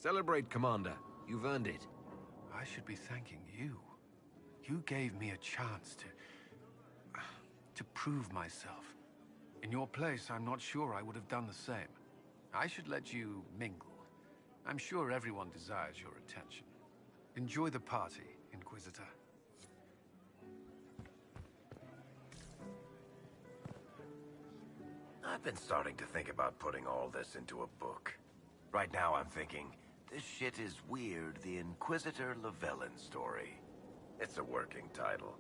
Celebrate, Commander. You've earned it. I should be thanking you. You gave me a chance to prove myself. In your place, I'm not sure I would have done the same. I should let you mingle. I'm sure everyone desires your attention. Enjoy the party, Inquisitor. I've been starting to think about putting all this into a book. Right now I'm thinking, this shit is weird, the Inquisitor Llewellyn story. It's a working title.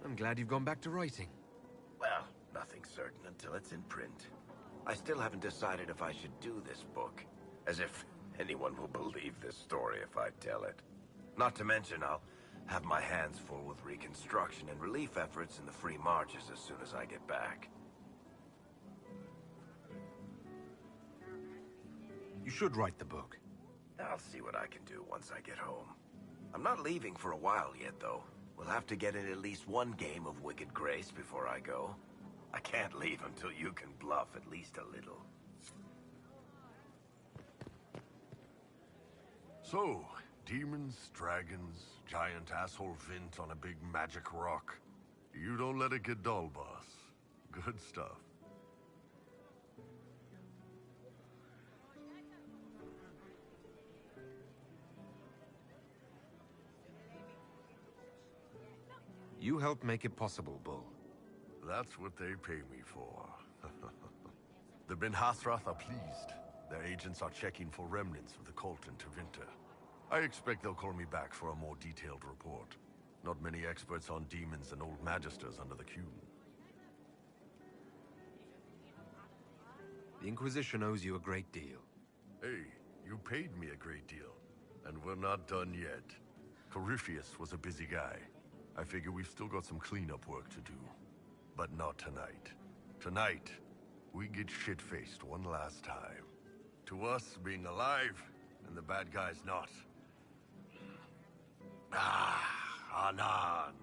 I'm glad you've gone back to writing. Well, nothing's certain until it's in print. I still haven't decided if I should do this book. As if anyone will believe this story if I tell it. Not to mention, I'll have my hands full with reconstruction and relief efforts in the Free Marches as soon as I get back. You should write the book. I'll see what I can do once I get home. I'm not leaving for a while yet, though. We'll have to get in at least one game of Wicked Grace before I go. I can't leave until you can bluff at least a little. So, demons, dragons, giant asshole Vint on a big magic rock. You don't let it get dull, boss. Good stuff. You helped make it possible, Bull. That's what they pay me for. The Ben Hathrath are pleased. Their agents are checking for remnants of the cult in Tevinter. I expect they'll call me back for a more detailed report. Not many experts on demons and old magisters under the Cune. The Inquisition owes you a great deal. Hey, you paid me a great deal. And we're not done yet. Corypheus was a busy guy. I figure we've still got some cleanup work to do. But not tonight. Tonight, we get shit-faced one last time. To us, being alive, and the bad guys not. Anan.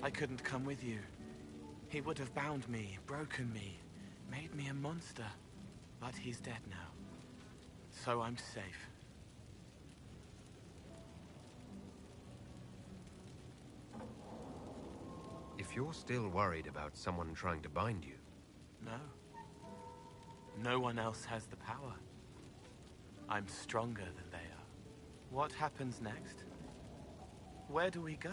I couldn't come with you. He would have bound me, broken me, made me a monster. But he's dead now. So I'm safe. If you're still worried about someone trying to bind you... No. No one else has the power. I'm stronger than they are. What happens next? Where do we go?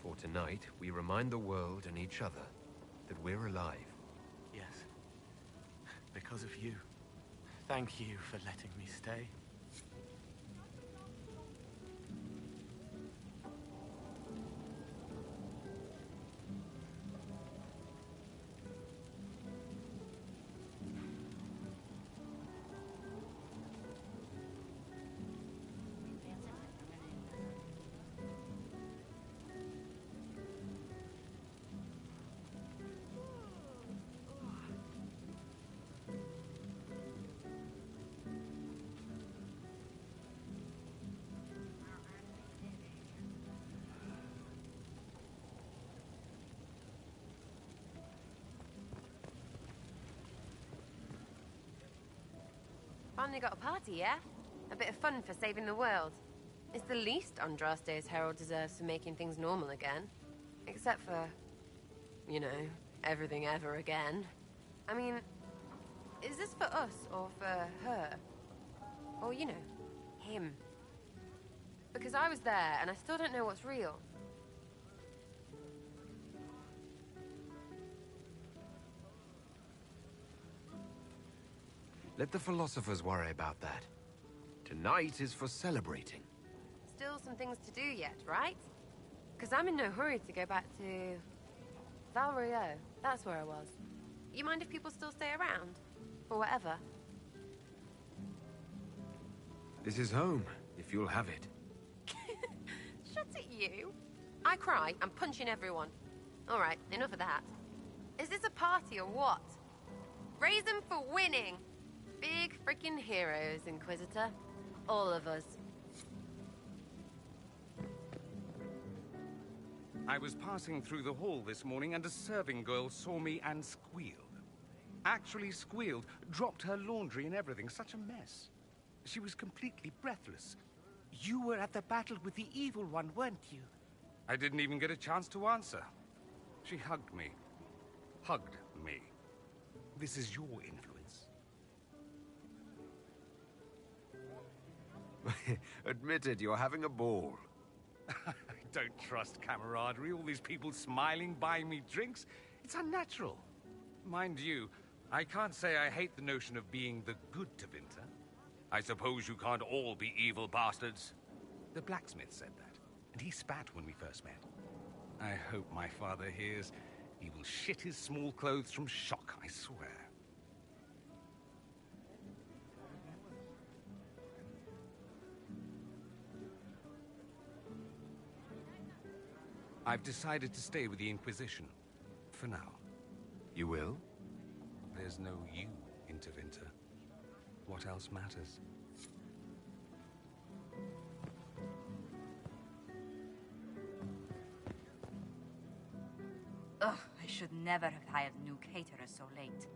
For tonight, we remind the world and each other that we're alive. Yes. Because of you. Thank you for letting me stay. Finally got a party, yeah? A bit of fun for saving the world. It's the least Andraste's Herald deserves for making things normal again. Except for, you know, everything ever again. I mean, is this for us or for her? Or, you know, him? Because I was there and I still don't know what's real. Let the philosophers worry about that. Tonight is for celebrating. Still some things to do yet, right? Because I'm in no hurry to go back to... Val Rio. That's where I was. You mind if people still stay around? Or whatever? This is home, if you'll have it. Shut it, you. I cry, I'm punching everyone. All right, enough of that. Is this a party or what? Raise them for winning! Big freaking heroes, Inquisitor. All of us. I was passing through the hall this morning and a serving girl saw me and squealed. Actually squealed, dropped her laundry and everything, such a mess. She was completely breathless. You were at the battle with the evil one, weren't you? I didn't even get a chance to answer. She hugged me. Hugged me. This is your influence. Admit it, you're having a ball. I don't trust camaraderie, all these people smiling, buying me drinks. It's unnatural. Mind you, I can't say I hate the notion of being the good Tevinter. I suppose you can't all be evil bastards. The blacksmith said that, and he spat when we first met. I hope my father hears. He will shit his small clothes from shock, I swear. I've decided to stay with the Inquisition. For now. You will? There's no you in Tevinter. What else matters? Ugh, I should never have hired a new caterer so late.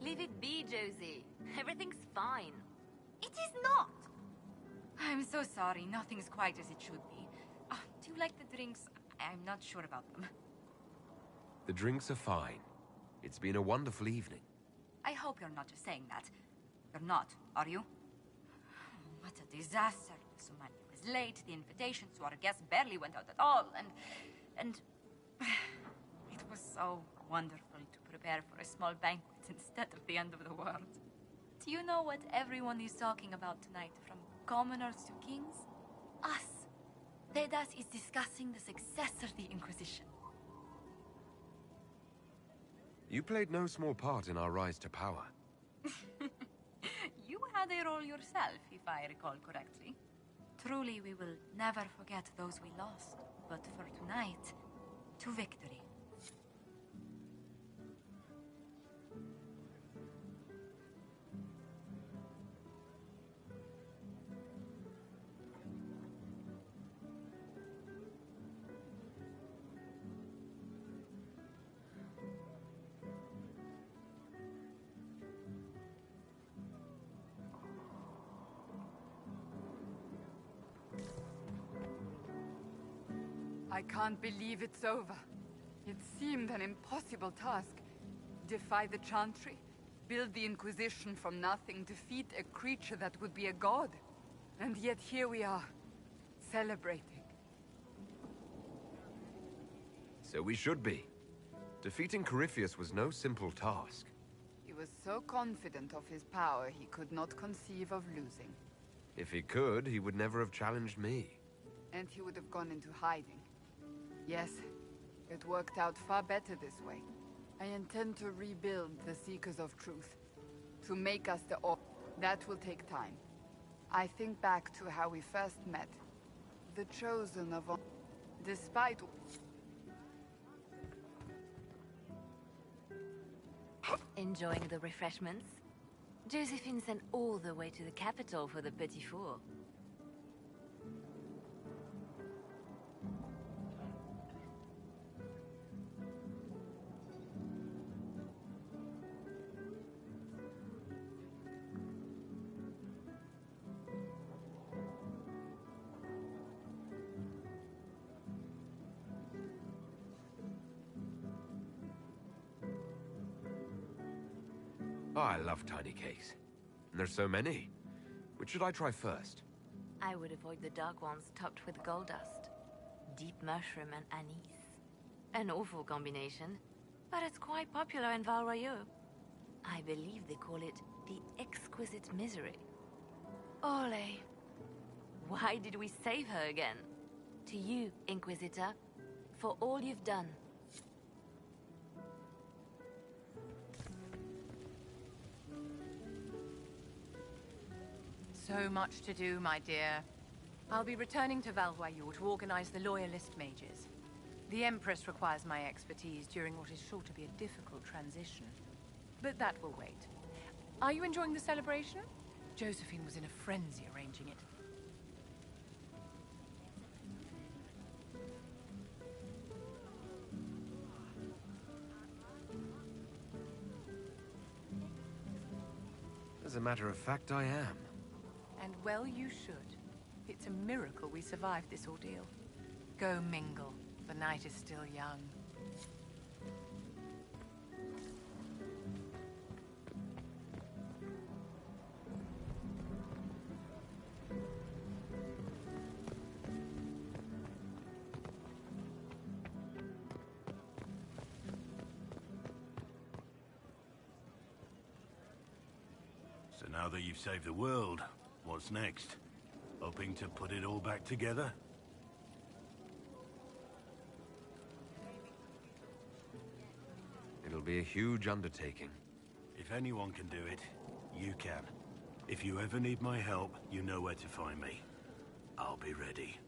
Leave it be, Josie. Everything's fine. It is not! I'm so sorry, nothing's quite as it should be. Do you like the drinks? I'm not sure about them. The drinks are fine. It's been a wonderful evening. I hope you're not just saying that. You're not, are you? What a disaster. Sumania was late, the invitation to our guests barely went out at all, and... It was so wonderful to prepare for a small banquet instead of the end of the world. Do you know what everyone is talking about tonight, from commoners to kings? Us. Dedas is discussing the success of the Inquisition. You played no small part in our rise to power. You had a role yourself, if I recall correctly. Truly, we will never forget those we lost. But for tonight, to victory. I can't believe it's over. It seemed an impossible task. Defy the Chantry, build the Inquisition from nothing, defeat a creature that would be a god. And yet here we are, celebrating. So we should be. Defeating Corypheus was no simple task. He was so confident of his power, he could not conceive of losing. If he could, he would never have challenged me. And he would have gone into hiding. Yes, it worked out far better this way. I intend to rebuild the Seekers of Truth. To make us the that will take time. I think back to how we first met. The Chosen of... Despite... Enjoying the refreshments? Josephine sent all the way to the capital for the petit four. Oh, I love tiny cakes. And there's so many. Which should I try first? I would avoid the dark ones topped with gold dust. Deep mushroom and anise. An awful combination, but it's quite popular in Val Royeaux. I believe they call it the exquisite misery. Ole. Why did we save her again? To you, Inquisitor, for all you've done. So much to do, my dear. I'll be returning to Val Royeaux to organize the Loyalist mages. The Empress requires my expertise during what is sure to be a difficult transition. But that will wait. Are you enjoying the celebration? Josephine was in a frenzy arranging it. As a matter of fact, I am. And well you should. It's a miracle we survived this ordeal. Go mingle. The night is still young. So now that you've saved the world, what's next? Hoping to put it all back together? It'll be a huge undertaking. If anyone can do it, you can. If you ever need my help, you know where to find me. I'll be ready.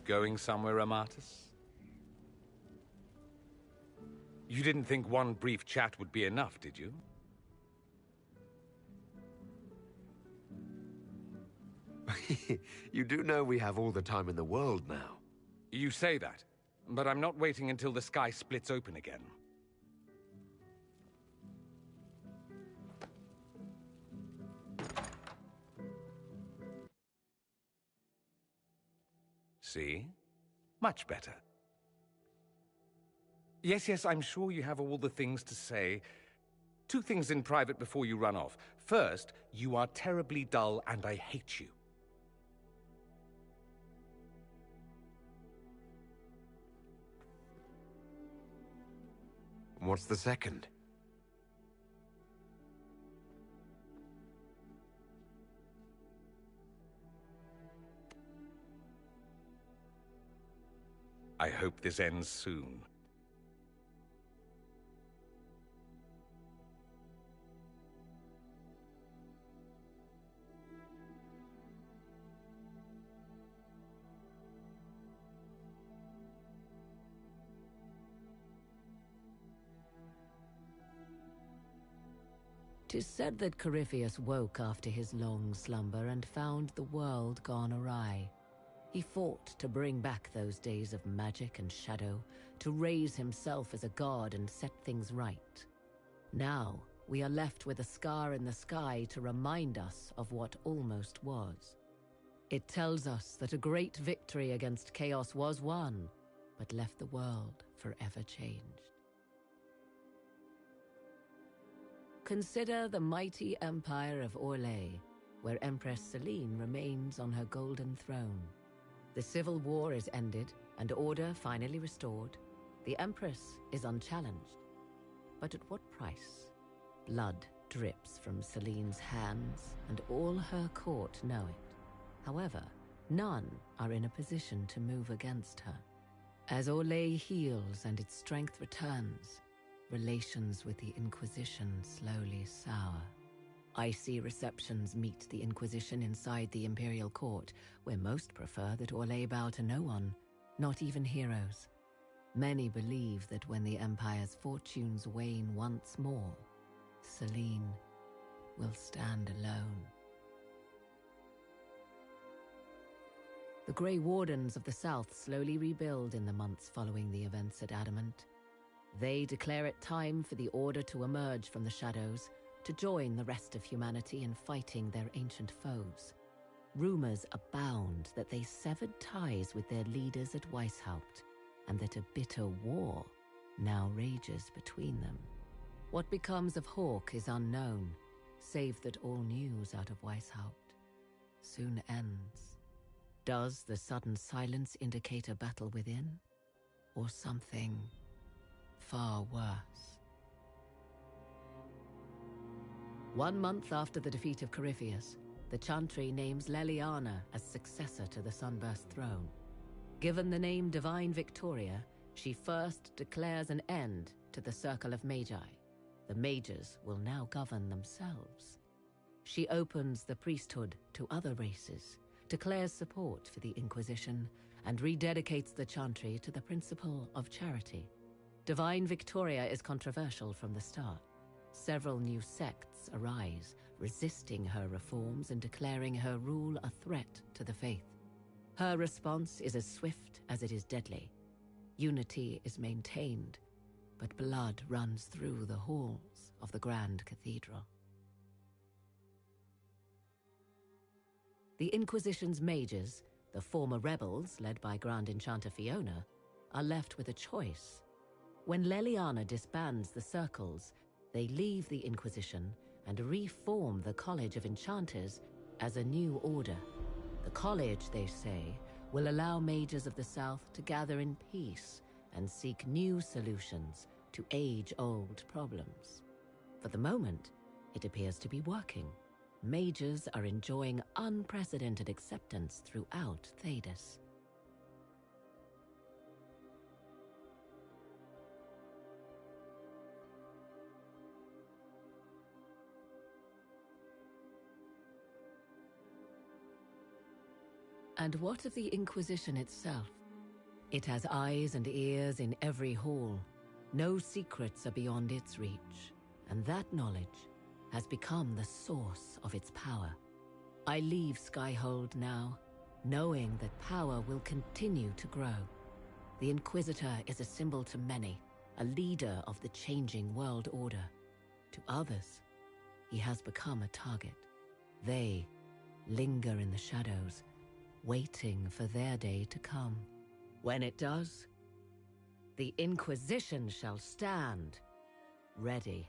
Going somewhere, Amatus? You didn't think one brief chat would be enough, did you? You do know we have all the time in the world now. You say that, but I'm not waiting until the sky splits open again. See? Much better. Yes, I'm sure you have all the things to say. 2 things in private before you run off. First, you are terribly dull and I hate you. What's the second? I hope this ends soon. "'Tis said that Corypheus woke after his long slumber and found the world gone awry. He fought to bring back those days of magic and shadow, to raise himself as a god and set things right. Now, we are left with a scar in the sky to remind us of what almost was. It tells us that a great victory against chaos was won, but left the world forever changed. Consider the mighty empire of Orlais, where Empress Celine remains on her golden throne. The civil war is ended, and order finally restored. The Empress is unchallenged. But at what price? Blood drips from Celine's hands, and all her court know it. However, none are in a position to move against her. As Orlais heals and its strength returns, relations with the Inquisition slowly sour. Icy receptions meet the Inquisition inside the Imperial Court, where most prefer that Orlais bow to no one, not even heroes. Many believe that when the Empire's fortunes wane once more, Celine will stand alone. The Grey Wardens of the South slowly rebuild in the months following the events at Adamant. They declare it time for the Order to emerge from the shadows, to join the rest of humanity in fighting their ancient foes. Rumors abound that they severed ties with their leaders at Weishaupt, and that a bitter war now rages between them. What becomes of Hawke is unknown, save that all news out of Weishaupt soon ends. Does the sudden silence indicate a battle within, or something far worse? 1 month after the defeat of Corypheus, the Chantry names Leliana as successor to the Sunburst throne. Given the name Divine Victoria, she first declares an end to the Circle of Magi. The mages will now govern themselves. She opens the priesthood to other races, declares support for the Inquisition, and rededicates the Chantry to the principle of charity. Divine Victoria is controversial from the start. Several new sects arise, resisting her reforms and declaring her rule a threat to the faith. Her response is as swift as it is deadly. Unity is maintained, but blood runs through the halls of the Grand Cathedral. The Inquisition's mages, the former rebels led by Grand Enchanter Fiona, are left with a choice. When Leliana disbands the circles, they leave the Inquisition and reform the College of Enchanters as a new order. The college, they say, will allow mages of the South to gather in peace and seek new solutions to age-old problems. For the moment, it appears to be working. Mages are enjoying unprecedented acceptance throughout Thedas. And what of the Inquisition itself? It has eyes and ears in every hall. No secrets are beyond its reach, and that knowledge has become the source of its power. I leave Skyhold now, knowing that power will continue to grow. The Inquisitor is a symbol to many, a leader of the changing world order. To others, he has become a target. They linger in the shadows, waiting for their day to come. When it does, the Inquisition shall stand ready.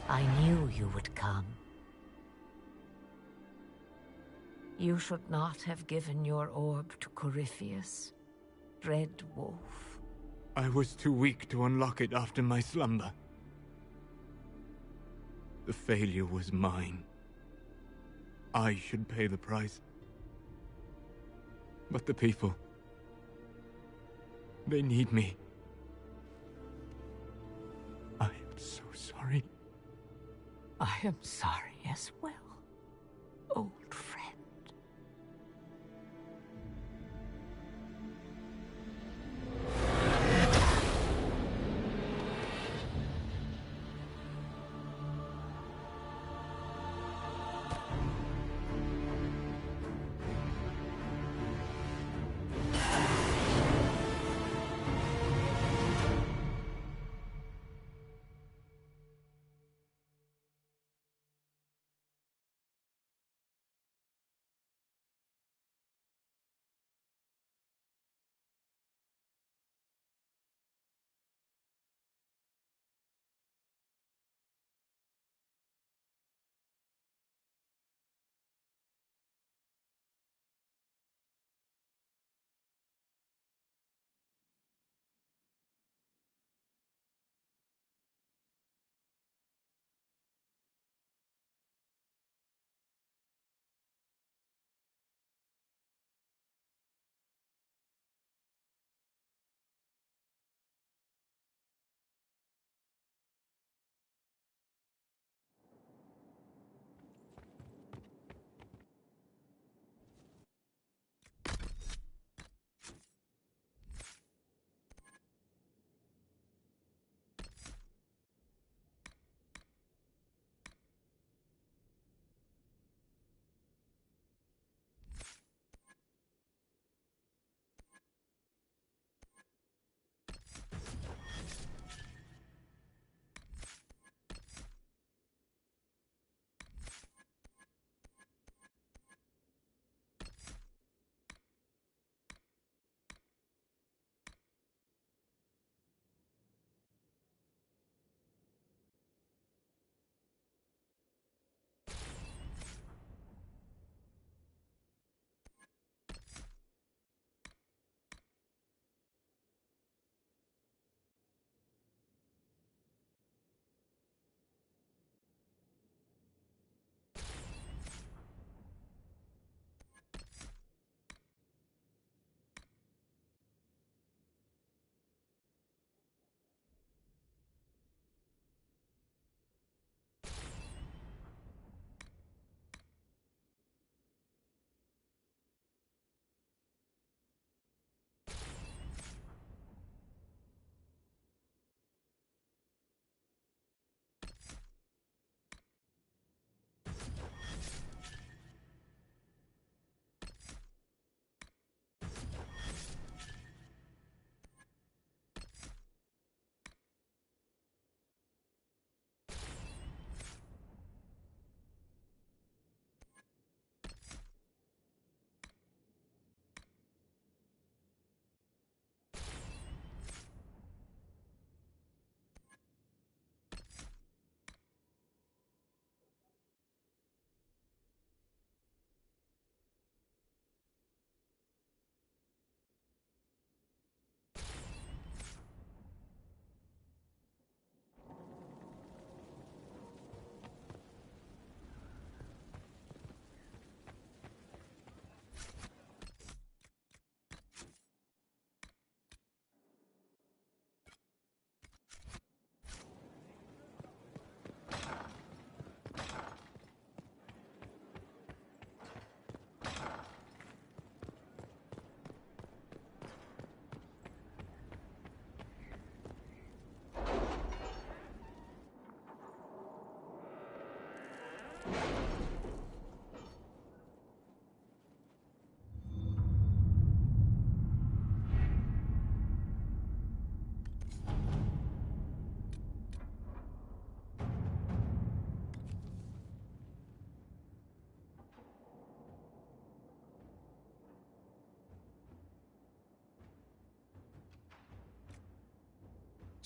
I knew you would come. You should not have given your orb to Corypheus, Red Wolf. I was too weak to unlock it after my slumber. The failure was mine. I should pay the price. But the people... they need me. I am so sorry. I am sorry as well, old friend.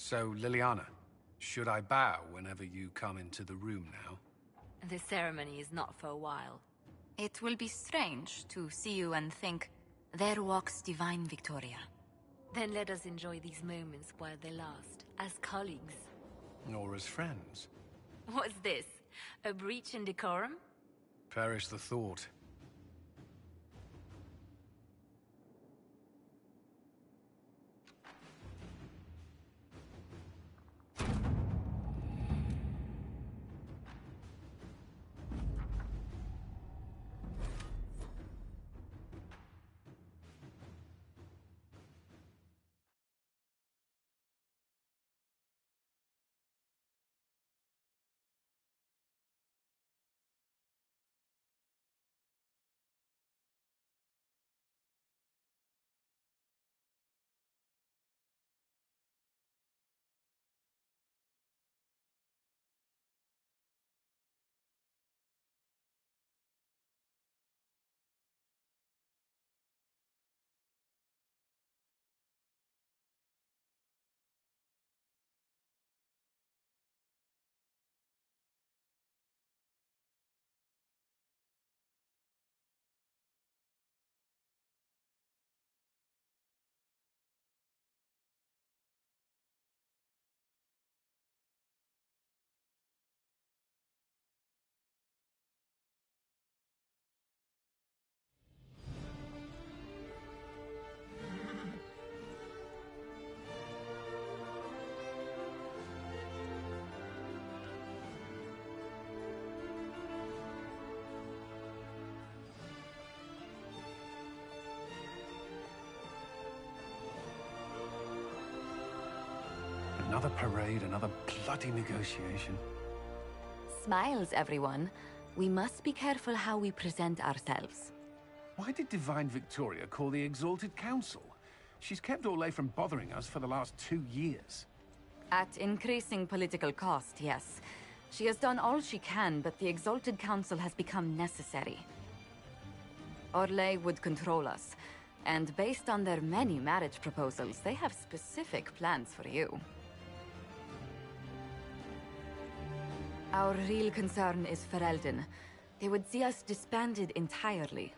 So, Liliana, should I bow whenever you come into the room now? The ceremony is not for a while. It will be strange to see you and think, there walks Divine Victoria. Then let us enjoy these moments while they last, as colleagues. Or as friends? What's this? A breach in decorum? Perish the thought. Another parade, another bloody negotiation. Smiles, everyone. We must be careful how we present ourselves. Why did Divine Victoria call the Exalted Council? She's kept Orlais from bothering us for the last 2 years. At increasing political cost, yes. She has done all she can, but the Exalted Council has become necessary. Orlais would control us, and based on their many marriage proposals, they have specific plans for you. Our real concern is Ferelden. They would see us disbanded entirely.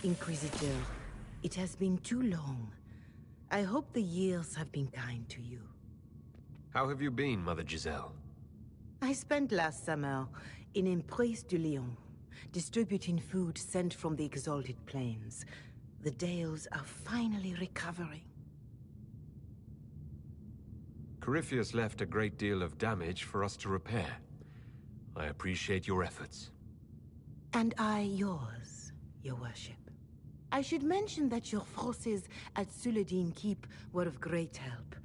Inquisitor, it has been too long. I hope the years have been kind to you. How have you been, Mother Giselle? I spent last summer in Emprise de Lyon, distributing food sent from the Exalted Plains. The Dales are finally recovering. Corypheus left a great deal of damage for us to repair. I appreciate your efforts. And I yours, Your Worship. I should mention that your forces at Suladin Keep were of great help.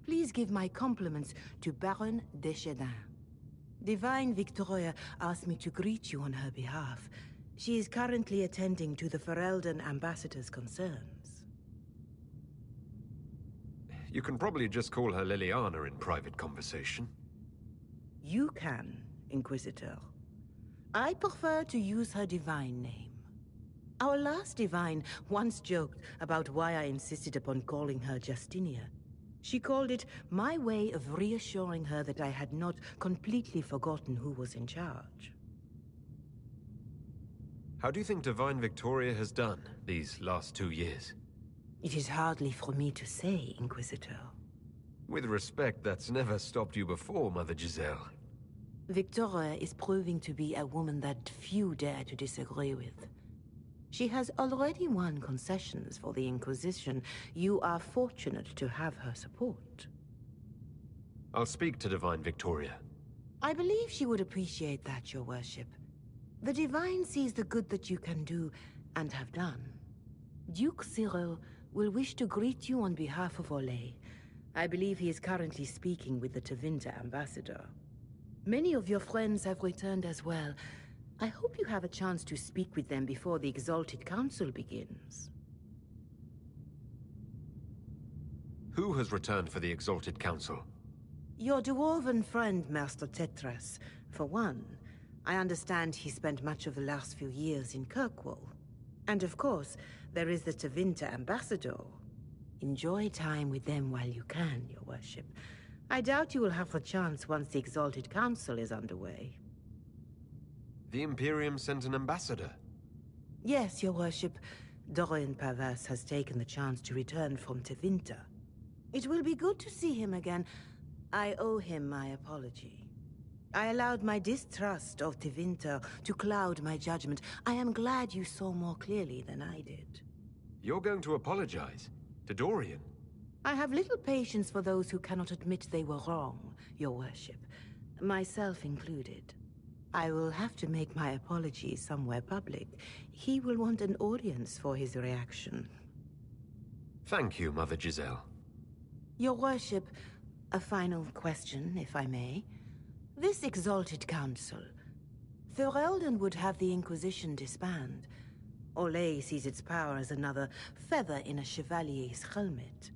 Please give my compliments to Baron Deschedin. Divine Victoria asked me to greet you on her behalf. She is currently attending to the Ferelden ambassador's concerns. You can probably just call her Liliana in private conversation. You can, Inquisitor. I prefer to use her divine name. Our last divine once joked about why I insisted upon calling her Justinia. She called it my way of reassuring her that I had not completely forgotten who was in charge. How do you think Divine Victoria has done these last 2 years? It is hardly for me to say, Inquisitor. With respect, that's never stopped you before, Mother Giselle. Victoria is proving to be a woman that few dare to disagree with. She has already won concessions for the Inquisition. You are fortunate to have her support. I'll speak to Divine Victoria. I believe she would appreciate that, your worship. The Divine sees the good that you can do and have done. Duke Cyril will wish to greet you on behalf of Olay. I believe he is currently speaking with the Tevinter ambassador. Many of your friends have returned as well. I hope you have a chance to speak with them before the Exalted Council begins. Who has returned for the Exalted Council? Your dwarven friend, Master Tetras. For one, I understand he spent much of the last few years in Kirkwall. And of course, there is the Tevinter ambassador. Enjoy time with them while you can, your worship. I doubt you will have the chance once the Exalted Council is underway. The Imperium sent an ambassador? Yes, your worship. Dorian Pavas has taken the chance to return from Tevinter. It will be good to see him again. I owe him my apology. I allowed my distrust of Tevinter to cloud my judgment. I am glad you saw more clearly than I did. You're going to apologize? To Dorian? I have little patience for those who cannot admit they were wrong, your worship. Myself included. I will have to make my apology somewhere public. He will want an audience for his reaction. Thank you, Mother Giselle. Your worship, a final question, if I may. This Exalted Council, Ferelden would have the Inquisition disband. Olay sees its power as another feather in a chevalier's helmet.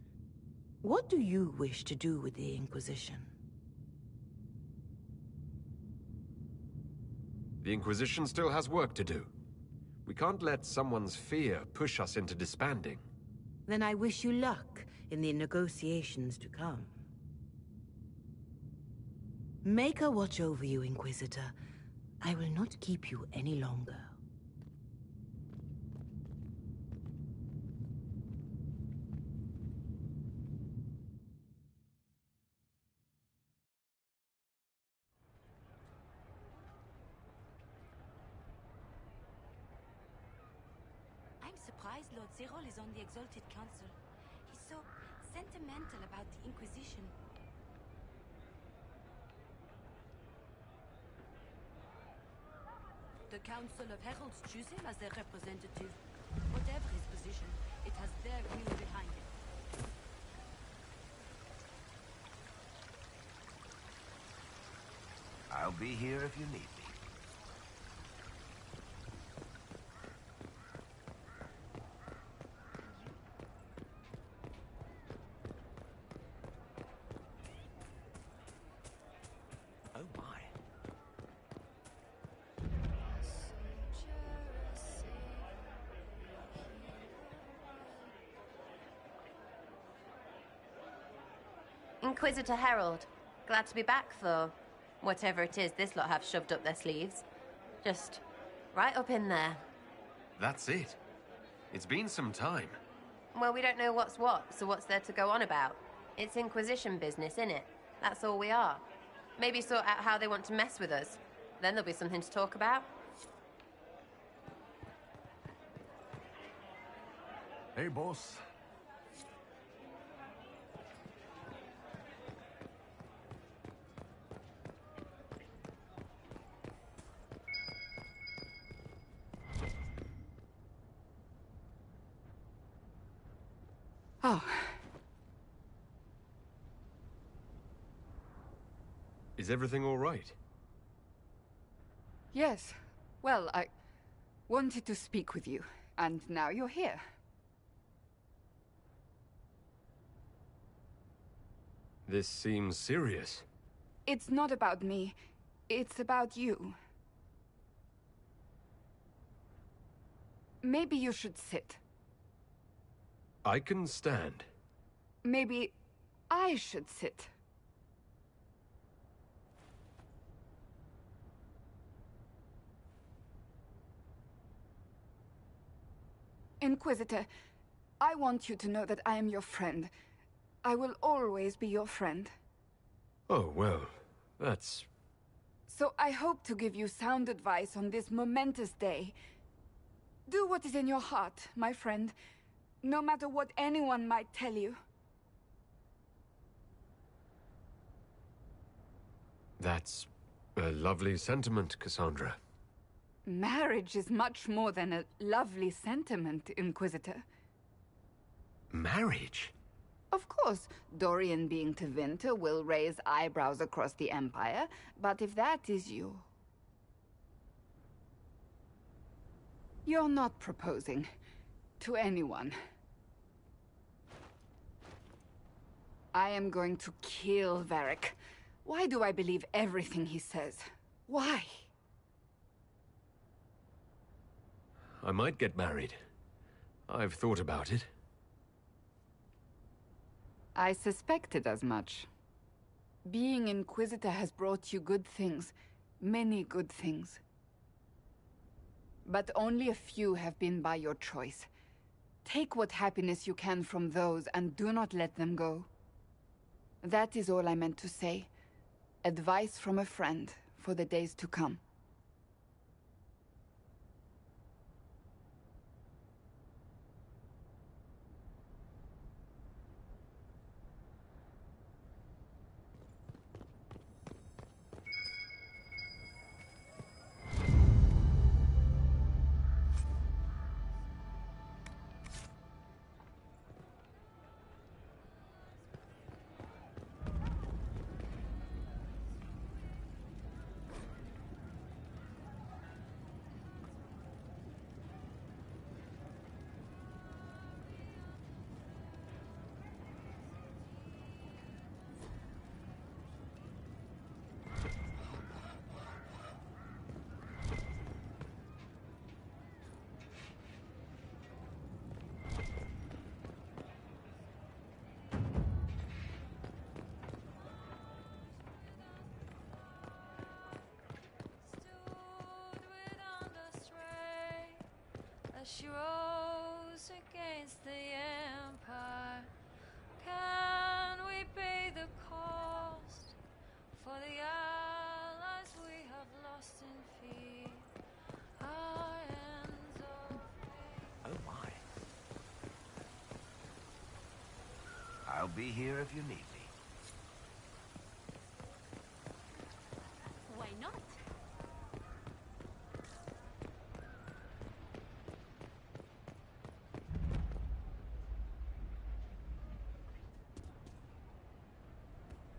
What do you wish to do with the Inquisition? The Inquisition still has work to do. We can't let someone's fear push us into disbanding. Then I wish you luck in the negotiations to come. Maker watch over you, Inquisitor. I will not keep you any longer. I'm surprised Lord Cyril is on the Exalted Council. He's so sentimental about the Inquisition. The Council of Heralds choose him as their representative. Whatever his position, it has their view behind it. I'll be here if you need me. Oh my. Inquisitor Herald, glad to be back for whatever it is this lot have shoved up their sleeves. Just right up in there. That's it. It's been some time. Well, we don't know what's what, so what's there to go on about? It's Inquisition business, innit? That's all we are. Maybe sort out how they want to mess with us. Then there'll be something to talk about. Hey, boss. Oh. Is everything all right? Yes. Well, I wanted to speak with you, and now you're here. This seems serious. It's not about me. It's about you. Maybe you should sit. I can stand. Maybe I should sit. Inquisitor, I want you to know that I am your friend. I will always be your friend. Oh, well, that's... So I hope to give you sound advice on this momentous day. Do what is in your heart, my friend, no matter what anyone might tell you. That's A lovely sentiment, Cassandra. Marriage is much more than a lovely sentiment, Inquisitor. Marriage? Of course, Dorian being Tevinter will raise eyebrows across the Empire, but if that is you... You're not proposing to anyone. I am going to kill Varric. Why do I believe everything he says? Why? I might get married. I've thought about it. I suspected as much. Being Inquisitor has brought you good things. Many good things. But only a few have been by your choice. Take what happiness you can from those and do not let them go. That is all I meant to say. Advice from a friend for the days to come. She rose against the Empire. Can we pay the cost for the allies we have lost in fear? Our ends of fate. Oh my. I'll be here if you need me. Why not?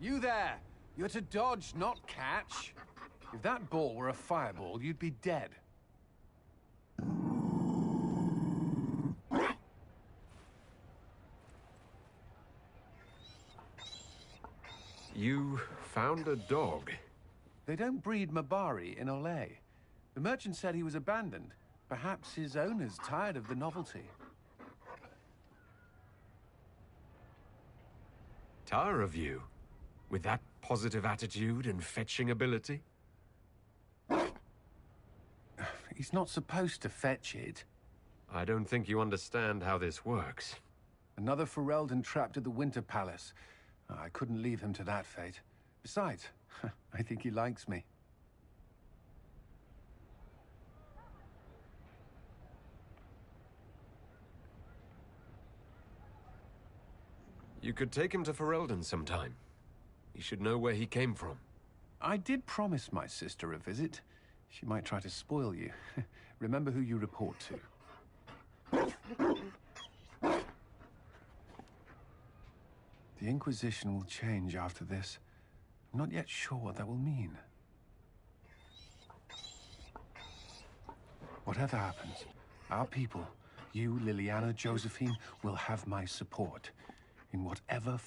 You there! You're to dodge, not catch. If that ball were a fireball, you'd be dead. You found a dog? They don't breed Mabari in Olay. The merchant said he was abandoned. Perhaps his owner's tired of the novelty. Tired of you? With that positive attitude and fetching ability? He's not supposed to fetch it. I don't think you understand how this works. Another Ferelden trapped at the Winter Palace. I couldn't leave him to that fate. Besides, I think he likes me. You could take him to Ferelden sometime. You should know where he came from. I did promise my sister a visit. She might try to spoil you. Remember who you report to. The Inquisition will change after this. I'm not yet sure what that will mean. Whatever happens, our people, you, Liliana, Josephine, will have my support. In whatever